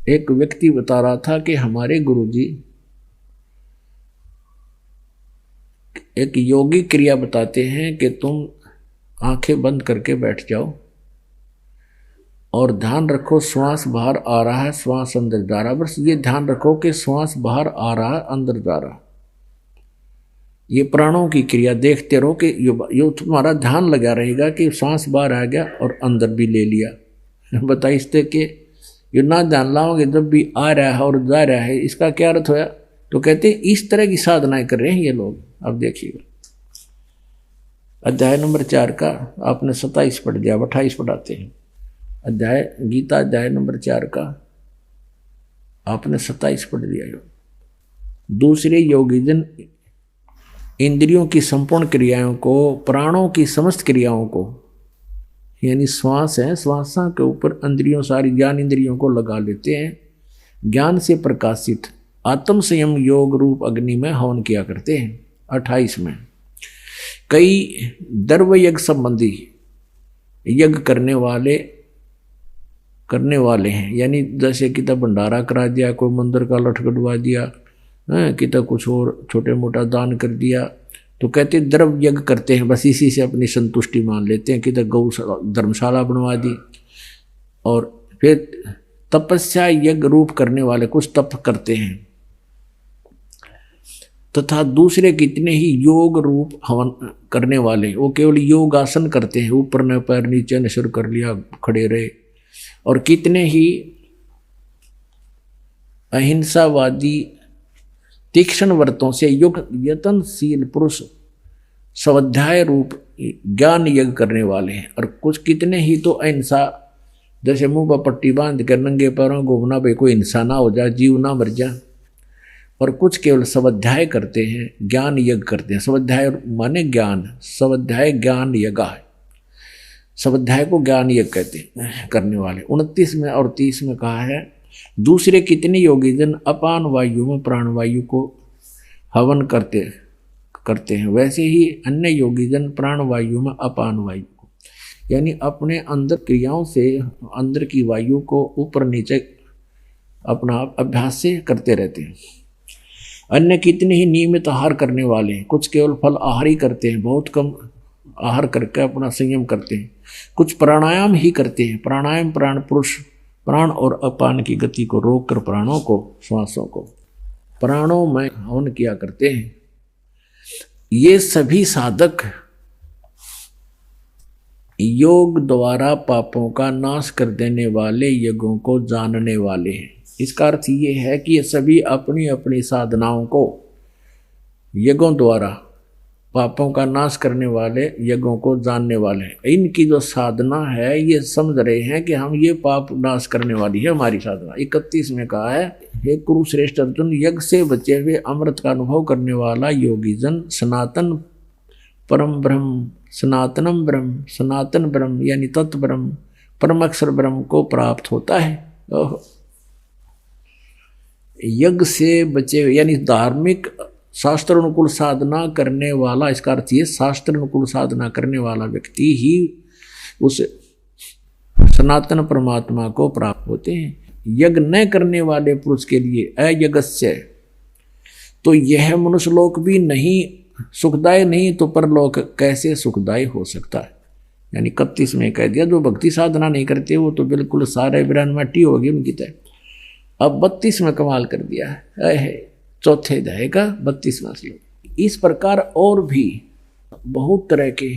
एक व्यक्ति बता रहा था कि हमारे गुरुजी एक योगी क्रिया बताते हैं कि तुम आंखें बंद करके बैठ जाओ और ध्यान रखो श्वास बाहर आ रहा है, श्वास अंदर जा रहा है। बस ये ध्यान रखो कि श्वास बाहर आ रहा है, अंदर जा रहा है। ये प्राणों की क्रिया देखते रहो कि यो तुम्हारा ध्यान लगा रहेगा कि श्वास बाहर आ गया और अंदर भी ले लिया। बता इससे कि ये ना ध्यान लाओगे जब भी आ रहा है और जा रहा है, इसका क्या अर्थ होया? तो कहते हैं इस तरह की साधनाएं कर रहे हैं ये लोग। अब देखिएगा अध्याय नंबर 4 का आपने 27 पढ़ दिया, 28 पढ़ाते हैं। अध्याय गीता अध्याय नंबर 4 का आपने 27 पढ़ दिया। दूसरे योगीजन इंद्रियों की संपूर्ण क्रियाओं को, प्राणों की समस्त क्रियाओं को, यानी श्वास है, श्वासा के ऊपर इंद्रियों, सारी ज्ञान इंद्रियों को लगा लेते हैं। ज्ञान से प्रकाशित आत्म संयम योग रूप अग्नि में हवन किया करते हैं। 28 में कई द्रव्य यज्ञ संबंधी यज्ञ करने वाले हैं, यानी जैसे कि तब भंडारा करा दिया, कोई मंदिर का लठ कटवा दिया, कि तब कुछ और छोटे मोटा दान कर दिया, तो कहते द्रव्य यज्ञ करते हैं। बस इसी से अपनी संतुष्टि मान लेते हैं कि तब गौ धर्मशाला बनवा दी। और फिर तपस्या यज्ञ रूप करने वाले कुछ तप करते हैं, तथा दूसरे कितने ही योग रूप हवन करने वाले वो केवल योग आसन करते हैं, ऊपर न पैर नीचे न सिर कर लिया, खड़े रहे। और कितने ही अहिंसावादी तीक्ष्ण व्रतों से युक्त यतनशील पुरुष स्वाध्याय रूप ज्ञान यज्ञ करने वाले हैं। और कुछ कितने ही तो अहिंसा, जैसे मुंह पर पट्टी बांध कर नंगे पैरों घूमना, भाई कोई हिंसा ना हो जाए, जीव ना मर जाए। और कुछ केवल स्वाध्याय करते हैं, ज्ञान यज्ञ करते हैं। स्वाध्याय माने ज्ञान, स्वाध्याय ज्ञान यज्ञ है, स्वाध्याय को ज्ञान यज्ञ कहते हैं करने वाले। 29 में और 30 में कहा है दूसरे कितने योगीजन अपान वायु में प्राणवायु को हवन करते हैं, वैसे ही अन्य योगीजन प्राणवायु में अपान वायु को, यानी अपने अंदर क्रियाओं से अंदर की वायु को ऊपर नीचे अपना अभ्यास से करते रहते हैं। अन्य कितने ही नियमित आहार करने वाले हैं, कुछ केवल फल आहार ही करते हैं, बहुत कम आहार करके अपना संयम करते हैं। कुछ प्राणायाम ही करते हैं, प्राणायाम प्राण पुरुष प्राण और अपान की गति को रोककर प्राणों को, श्वासों को प्राणों में हवन किया करते हैं। ये सभी साधक योग द्वारा पापों का नाश कर देने वाले यज्ञों को जानने वाले हैं। इसका अर्थ ये है कि ये सभी अपनी अपनी साधनाओं को यज्ञों द्वारा पापों का नाश करने वाले यज्ञों को जानने वाले हैं। इनकी जो साधना है ये समझ रहे हैं कि हम ये पाप नाश करने वाली है हमारी साधना। 31 में कहा है, हे कुरुश्रेष्ठ अर्जुन, यज्ञ से बचे हुए अमृत का अनुभव करने वाला योगी जन सनातन परम ब्रह्म, सनातनम ब्रह्म, सनातन ब्रह्म यानी तत्व ब्रह्म, परम अक्षर ब्रह्म को प्राप्त होता है। यज्ञ से बचे हुए यानी धार्मिक शास्त्र अनुकूल साधना करने वाला, इसका अर्थ ये शास्त्र अनुकूल साधना करने वाला व्यक्ति ही उस सनातन परमात्मा को प्राप्त होते हैं। यज्ञ न करने वाले पुरुष के लिए अयज्ञस्य, तो यह मनुष्य लोक भी नहीं सुखदायी, नहीं तो परलोक कैसे सुखदायी हो सकता है। यानी 31 में कह दिया जो भक्ति साधना नहीं करते वो तो बिल्कुल सारे बिरान मट्टी होगी उनकी तय। अब 32 में कमाल कर दिया है, चौथे अध्याय का 32वां श्लोक। इस प्रकार और भी बहुत तरह के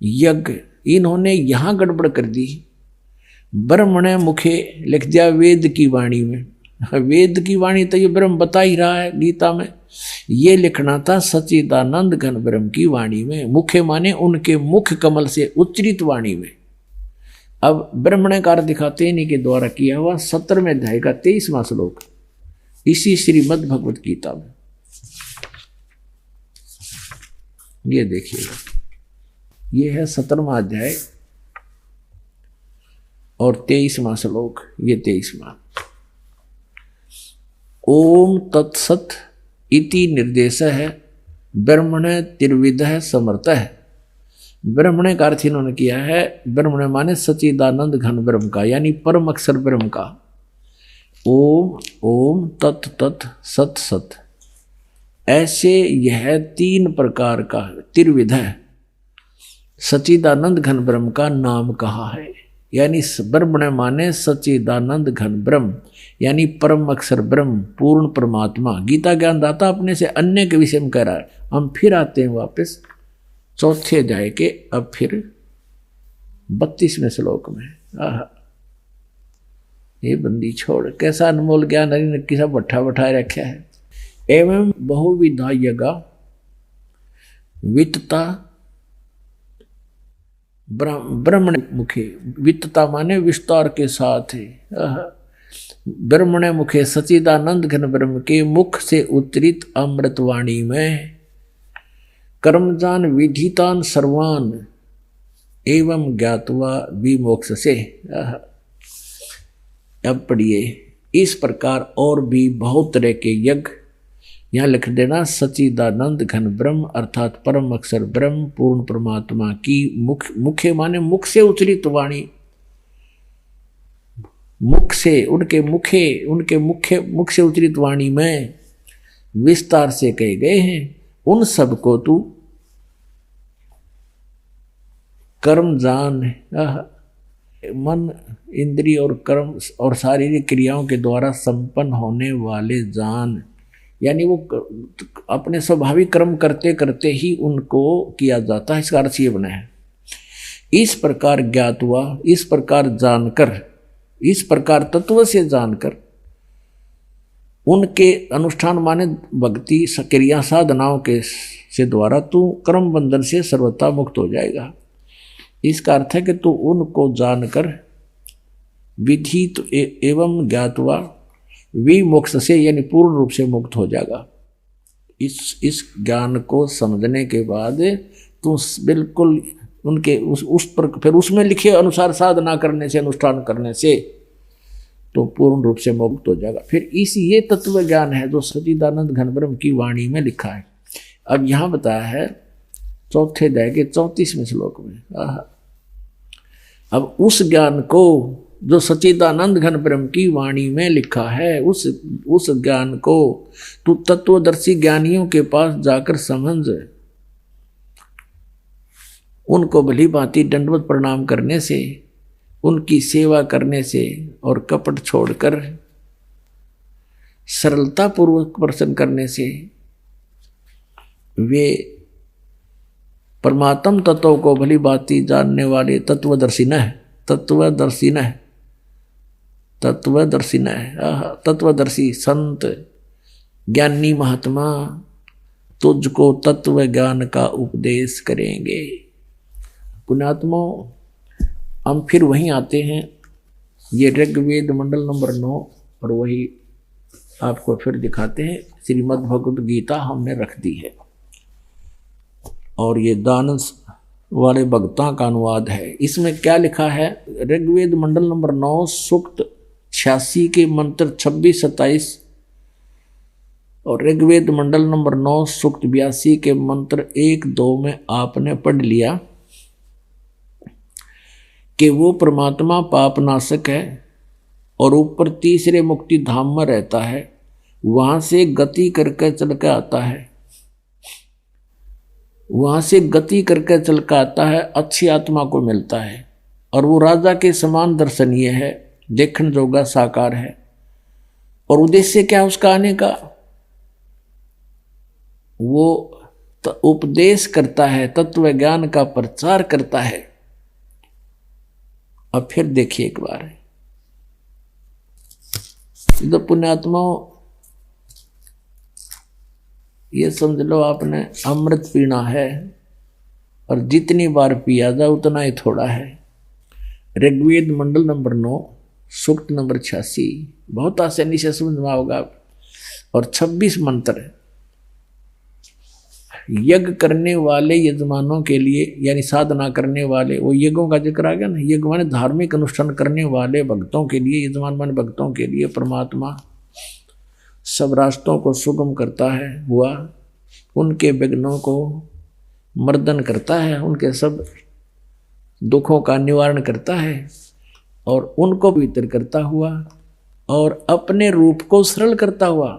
यज्ञ इन्होंने यहाँ गड़बड़ कर दी। ब्रह्मण मुखे लिख दिया वेद की वाणी में। वेद की वाणी तो ये ब्रह्म बता ही रहा है गीता में, ये लिखना था सच्चिदानंद घन ब्रह्म की वाणी में। मुखे माने उनके मुख कमल से उच्चरित वाणी में। अब ब्रह्मणकार दिखाते इन्हीं के द्वारा किया हुआ 17वें अध्याय का 23वां श्लोक इसी श्रीमद् भगवत गीता में। ये देखिएगा, ये है 17वां अध्याय और 23वां श्लोक, ये 23वां। ओम तत्सत इति निर्देश है ब्रह्मण त्रिविध समर्थ है। ब्रह्मण का अर्थ इन्होंने किया है, ब्रह्मण माने सच्चिदानंद घन ब्रह्म का, यानी परम अक्षर ब्रह्म का। ओम ओम, तत् तत्, सत सत, ऐसे यह 3 प्रकार का त्रिविध सच्चिदानंद घन ब्रह्म का नाम कहा है। यानी ब्रह्म माने सच्चिदानंद घन ब्रह्म, यानी परम अक्षर ब्रह्म, पूर्ण परमात्मा। गीता ज्ञानदाता अपने से अन्य के विषय में कह रहा है। हम फिर आते हैं वापस चौथे अध्याय के, अब फिर 32वें श्लोक में। आहा, ये बंदी छोड़, कैसा अनमोल ज्ञान हरि ने किसा बट्ठा बैठाए रखा है। एवं बहुविधा यज्ञ वित्तता ब्रह्मण मुखे, वित्तता माने विस्तार के साथ है। ब्रह्मण मुखे सच्चिदानंद घन ब्रह्म के मुख से उतरित अमृतवाणी में कर्मजान विधितान सर्वान एवं ज्ञातवा विमोक्ष से। अब पढ़िए, इस प्रकार और भी बहुत तरह के यज्ञ, यहाँ लिख देना सच्चिदानंद घन ब्रह्म अर्थात परम अक्षर ब्रह्म पूर्ण परमात्मा की मुखे माने मुख से उच्चरित वाणी, मुख से उनके मुख से उच्चरित वाणी में विस्तार से कहे गए हैं। उन सब को तू कर्म जान, मन इंद्रिय और कर्म और शारीरिक क्रियाओं के द्वारा संपन्न होने वाले जान, यानी वो अपने स्वाभाविक कर्म करते करते ही उनको किया जाता है। इसका अर्थ ये बना है, इस प्रकार ज्ञात हुआ, इस प्रकार जानकर, इस प्रकार तत्व से जानकर उनके अनुष्ठान माने भक्ति क्रिया साधनाओं के से द्वारा तू कर्म बंधन से सर्वथा मुक्त हो जाएगा। इसका अर्थ है कि तू उनको जानकर विधित एवं ज्ञातवा विमोक्ष से, यानी पूर्ण रूप से मुक्त हो जाएगा। इस ज्ञान को समझने के बाद तू बिल्कुल उनके उस पर फिर उसमें लिखे अनुसार साधना करने से, अनुष्ठान करने से तो पूर्ण रूप से मुक्त हो जाएगा। फिर ये तत्व ज्ञान है जो सच्चिदानंद घन ब्रह्म की वाणी में लिखा है। अब यहाँ बताया है चौथे अध्याय के 34वें श्लोक में। अब उस ज्ञान को जो सच्चिदानंद घन ब्रह्म की वाणी में लिखा है, उस ज्ञान को तू तत्वदर्शी ज्ञानियों के पास जाकर समझ, उनको भली भांति दंडवत प्रणाम करने से, उनकी सेवा करने से और कपट छोड़कर सरलता पूर्वक प्रसन्न करने से वे परमात्म तत्व को भली भांति जानने वाले तत्वदर्शी तत्वदर्शी संत ज्ञानी महात्मा तुझको तत्व ज्ञान का उपदेश करेंगे। पुण्यात्मा, हम फिर वहीं आते हैं, ये ऋग्वेद मंडल नंबर 9 और वही आपको फिर दिखाते हैं। श्रीमद् भगवद गीता हमने रख दी है और ये दान वाले भक्तों का अनुवाद है। इसमें क्या लिखा है? ऋग्वेद मंडल नंबर 9 सूक्त 86 के मंत्र 26-27 और ऋग्वेद मंडल नंबर 9 सूक्त 82 के मंत्र 1-2 में आपने पढ़ लिया कि वो परमात्मा पाप नाशक है और ऊपर तीसरे मुक्ति धाम में रहता है, वहां से गति करके चल के आता है, वहां से गति करके चल के आता है, अच्छी आत्मा को मिलता है और वो राजा के समान दर्शनीय है, देखने जोगा साकार है। और उद्देश्य क्या उसका आने का? वो उपदेश करता है, तत्व ज्ञान का प्रचार करता है। अब फिर देखिए एक बार, तो पुण्यात्माओं ये समझ लो आपने अमृत पीना है और जितनी बार पिया जाए उतना ही थोड़ा है। ऋग्वेद मंडल नंबर 9 सूक्त नंबर 86 बहुत आसानी से समझ में होगा। और 26 मंत्र यज्ञ करने वाले यजमानों के लिए, यानी साधना करने वाले, वो यज्ञों का जिक्र आ गया ना। यज्ञ माने धार्मिक अनुष्ठान करने वाले भक्तों के लिए, यजमान माने भक्तों के लिए परमात्मा सब रास्तों को सुगम करता है हुआ, उनके विघ्नों को मर्दन करता है, उनके सब दुखों का निवारण करता है और उनको पवित्र करता हुआ और अपने रूप को सरल करता हुआ।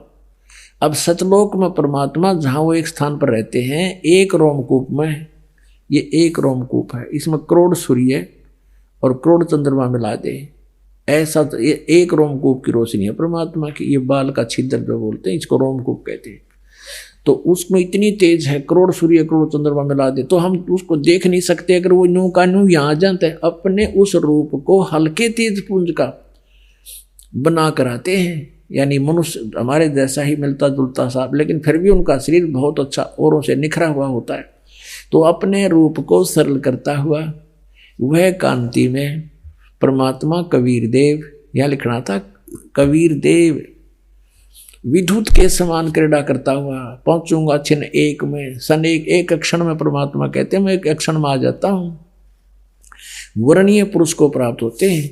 अब सतलोक में परमात्मा जहाँ वो एक स्थान पर रहते हैं, एक रोमकूप में, ये एक रोमकूप है, इसमें करोड़ सूर्य और करोड़ चंद्रमा मिला दे, ऐसा तो ये एक रोमकूप की रोशनी है परमात्मा की। ये बाल का छिद्र जो बोलते हैं इसको रोमकूप कहते हैं। तो उसमें इतनी तेज है, करोड़ सूर्य करोड़ चंद्रमा मिला दे तो हम उसको देख नहीं सकते। अगर वो न्यू का न्यू यहाँ जाते हैं, अपने उस रूप को हल्के तेज पुंज का बना कर आते हैं, यानी मनुष्य हमारे जैसा ही मिलता जुलता सा, लेकिन फिर भी उनका शरीर बहुत अच्छा औरों से निखरा हुआ होता है। तो अपने रूप को सरल करता हुआ वह कांति में परमात्मा कबीर देव, यह लिखना था, कबीर देव विद्युत के समान क्रीड़ा करता हुआ पहुंचूंगा छिन एक में, सन एक क्षण में। परमात्मा कहते हैं मैं एक क्षण में आ जाता हूं। वर्णीय पुरुष को प्राप्त होते हैं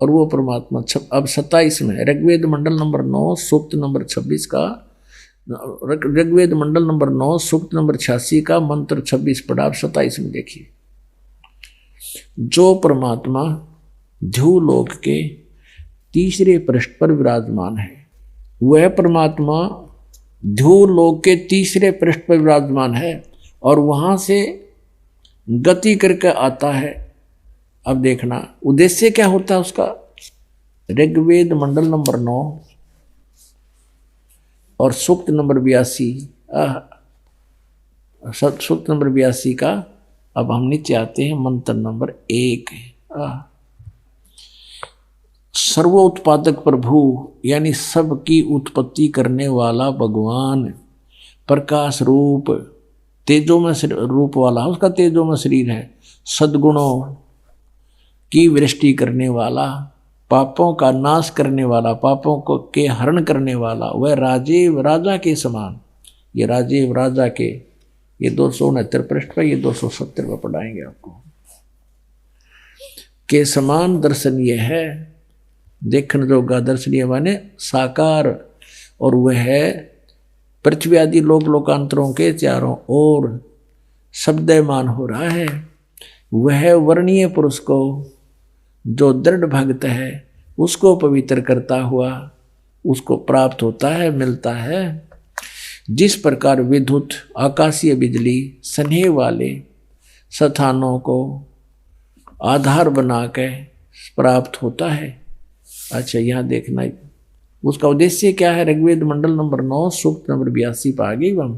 और वो परमात्मा अब 27 में ऋग्वेद मंडल नंबर 9 सूक्त नंबर 26 का, ऋग्वेद मंडल नंबर 9 सूक्त नंबर 86 का मंत्र 26 पढ़ा। आप 27 में देखिए, जो परमात्मा ध्रुवलोक के तीसरे पृष्ठ पर विराजमान है, वह परमात्मा ध्रुवलोक के तीसरे पृष्ठ पर विराजमान है और वहां से गति करके आता है। अब देखना उद्देश्य क्या होता है उसका। ऋग्वेद मंडल नंबर 9 और सूक्त नंबर 82, सूक्त नंबर 82 का अब हम नीचे आते हैं, मंत्र नंबर 1। सर्वोत्पादक प्रभु यानी सबकी उत्पत्ति करने वाला भगवान, प्रकाश रूप, तेजो में रूप वाला, उसका तेजो में शरीर है, सद्गुणों की वृष्टि करने वाला, पापों का नाश करने वाला, पापों को के हरण करने वाला, वह राजीव राजा के समान। ये राजीव राजा के, ये 269 पृष्ठ पर, ये 270 पर पढ़ाएंगे आपको, के समान दर्शनीय है, देखने जोगा दर्शनीय माने साकार, और वह पृथ्वी आदि लोक लोकांतरों के चारों ओर शब्दमान हो रहा है। वह वर्णीय पुरुष को जो दृढ़ भक्त है उसको पवित्र करता हुआ उसको प्राप्त होता है, मिलता है। जिस प्रकार विद्युत आकाशीय बिजली स्नेह वाले स्थानों को आधार बना के प्राप्त होता है। अच्छा यहाँ देखना उसका उद्देश्य क्या है। ऋग्वेद मंडल नंबर 9 सूक्त नंबर 82 पर आगे हम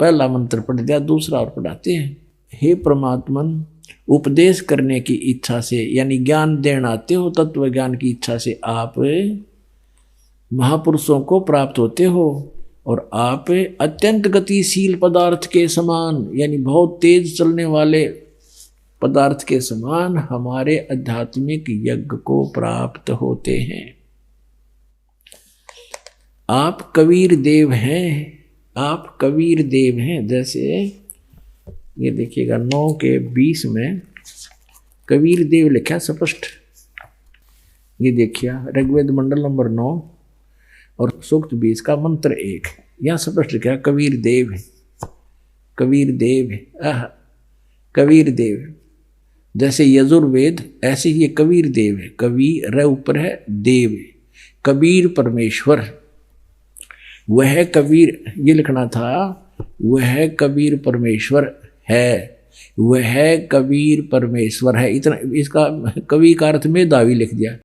पहला मंत्र पढ़ दिया, दूसरा और पढ़ाते हैं। हे परमात्मन, उपदेश करने की इच्छा से यानी ज्ञान देना आते हो, तत्व ज्ञान की इच्छा से आप महापुरुषों को प्राप्त होते हो और आप अत्यंत गतिशील पदार्थ के समान यानी बहुत तेज चलने वाले पदार्थ के समान हमारे आध्यात्मिक यज्ञ को प्राप्त होते हैं। आप कबीर देव हैं, आप कबीर देव हैं। जैसे ये देखिएगा 9 के 20 में कबीर देव लिखा स्पष्ट, ये देखिए ऋग्वेद मंडल नंबर 9 और सूक्त 20 का मंत्र 1, यहाँ स्पष्ट लिखा कबीर देव है, कबीर देव है, कबीर देव। जैसे यजुर्वेद ऐसे ही ये कबीर देव है, कबीर ऊपर है, देव है, कबीर परमेश्वर। वह कबीर, ये लिखना था, वह कबीर परमेश्वर है, वह कबीर परमेश्वर है। इतना इसका कवि का अर्थ में दावी लिख दिया।